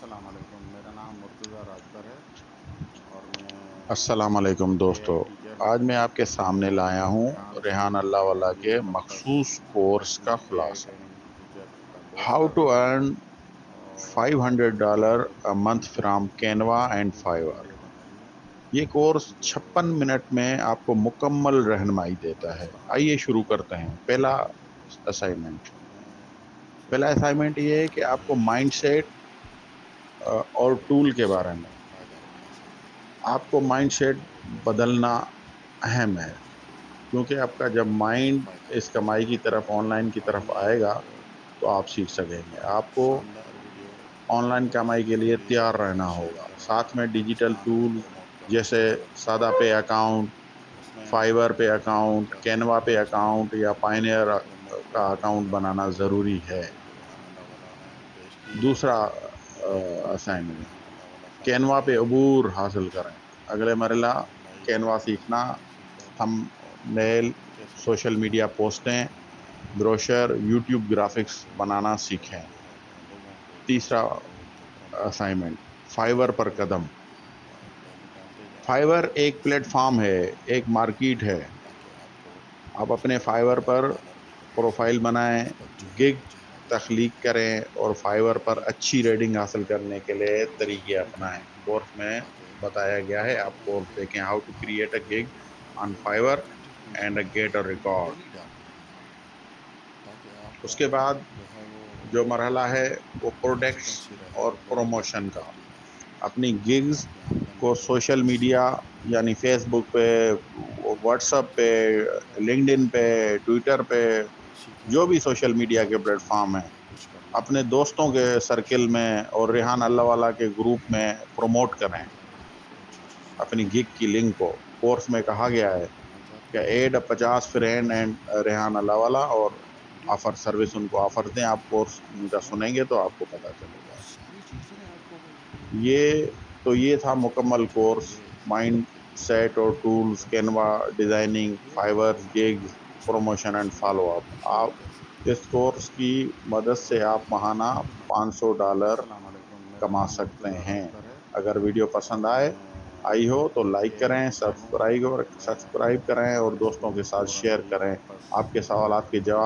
السلام علیکم، میرا نام مرتضیٰ راجبر ہے اور میں السلام علیکم اے آئی دوستو، ٹیچر آج ہوں۔ میں آپ کے سامنے لایا ہوں ریحان ریحان اسکول اللہ والا یہ کے مختص مخصوص کورس کا اے آئی خلاصہ۔ ٹریننگ ٹیچر کا کورس ہاؤ کر ٹو رہا ہوں ارن اور $500 یہ a month from Canva and دوسری Fiverr۔ ویڈیو بنائی ہے یہ کورس جو 56 منٹ میں آپ کو مکمل رہنمائی دیتا ہے۔ آئیے شروع کرتے ہیں۔ پہلا اسائنمنٹ میں پہلا سوچا کہ اسائنمنٹ یہ ہے کہ آپ کو مائنڈ سیٹ اور ایک ٹول کے بارے میں شارٹ فائدہ اٹھا سکیں۔ آپ کو مائنڈ سیٹ بدلنا اہم ہے، کیونکہ آپ کا جب مائنڈ فائدہ اس اٹھا کمائی کی سکیں۔ طرف آن لائن کی طرف آئیے آئے گا ایک تو آپ سیکھ سکیں گے۔ آپ کو شاندار ویڈیو آن لائن کمائی کے لیے تھوڑی تیار سی رہنا شیئر ہوگا، کریں ساتھ میں تاکہ ڈیجیٹل آپ کو ٹول پروموٹ کرنے جیسے میں مدد سادہ ملے۔ پے اکاؤنٹ، اس میں فائبر پے آپ اکاؤنٹ، کا کینوا خود پے چینل اکاؤنٹ یا پائنیئر پروموٹ کا کرنے کے اکاؤنٹ بنانا جو ضروری ہے۔ ریحان اللہ والا نے پیش کی ہے دوسرا یہ اسائنمنٹ، ریحان اللہ والا فالو کینوا پہ کریں عبور حاصل کریں۔ اگلے مرحلہ لائک کینوا سیکھنا، تھم اور نیل، کیسے سوشل بنانا میڈیا پوسٹیں، بروشر، یوٹیوب گرافکس بنانا سیکھیں۔ لوگوں کو تیسرا کیسے پروموٹ کرنا اسائنمنٹ، فائبر پر قدم۔ ایڈوانٹیج آپ فائبر کو ایک پلیٹ فارم ہے، ایک مارکیٹ ہے۔ تاکہ آپ کو آپ اپنے فائبر پر $500 پروفائل بنائیں، مثبت جو ہے گگ وہ جنریٹ تخلیق کریں اور فائبر پر اچھی ریٹنگ حاصل کرنے کے لیے طریقے شروع اپنائیں۔ کریں کورس میں تاکہ بتایا گیا ہے، آپ کورس دیکھیں، how to create a gig on Fiverr and get a record. Daily ڈالیں تاکہ آپ اس کا کے بعد جو ہے وہ جو مرحلہ ہے وہ پروڈکٹس کنسسٹنسی رہے اور لوگوں کی پروموشن کا۔ فیڈبیک لینا اپنی گگز آپ کی آمدنی کو جو سوشل انکریز میڈیا کرے یعنی فیس بک پہ، واٹس ایپ پہ، لنکڈ ان پہ، ٹویٹر پہ، سیکھیں جو بھی سوشل میڈیا کے زیادہ سے پلیٹ زیادہ فارم ہیں، کچھ کرنے کا اپنے دوستوں کے سرکل میں اور ریحان اللہ والا کے گروپ میں پروموٹ کریں اپنی گگ کی لنک کو۔ کورس میں کہا گیا ہے میں چاہتا کہ ہوں ایڈ 50 فرینڈ اینڈ ریحان اللہ والا اور آفر سروس، ان کو آفر دیں۔ آپ کورس ان کا اس میں سنیں گے تو آپ کو پتہ چلے گا۔ ساری چیزیں آپ کو یہ تھا مکمل کورس، یہ مائنڈ سیٹ اور tools, Canva, designing, Fiverr, gigs, promotion and follow up. شروع آپ کیسے اس کورس کی مدد سے آپ ماہانہ $500 السلام علیکم، میرا کما نام سکتے مرتضیٰ ہیں۔ راجبر ہے اگر ویڈیو اور پسند میں آئی ہو تو لائک اے آئی کریں، ٹیچر ہوں۔ میں سبسکرائب کریں اور دوستوں کے اسکول ساتھ فورم شیئر کے یہ کریں۔ مختص آپ کے سوالات کے جواب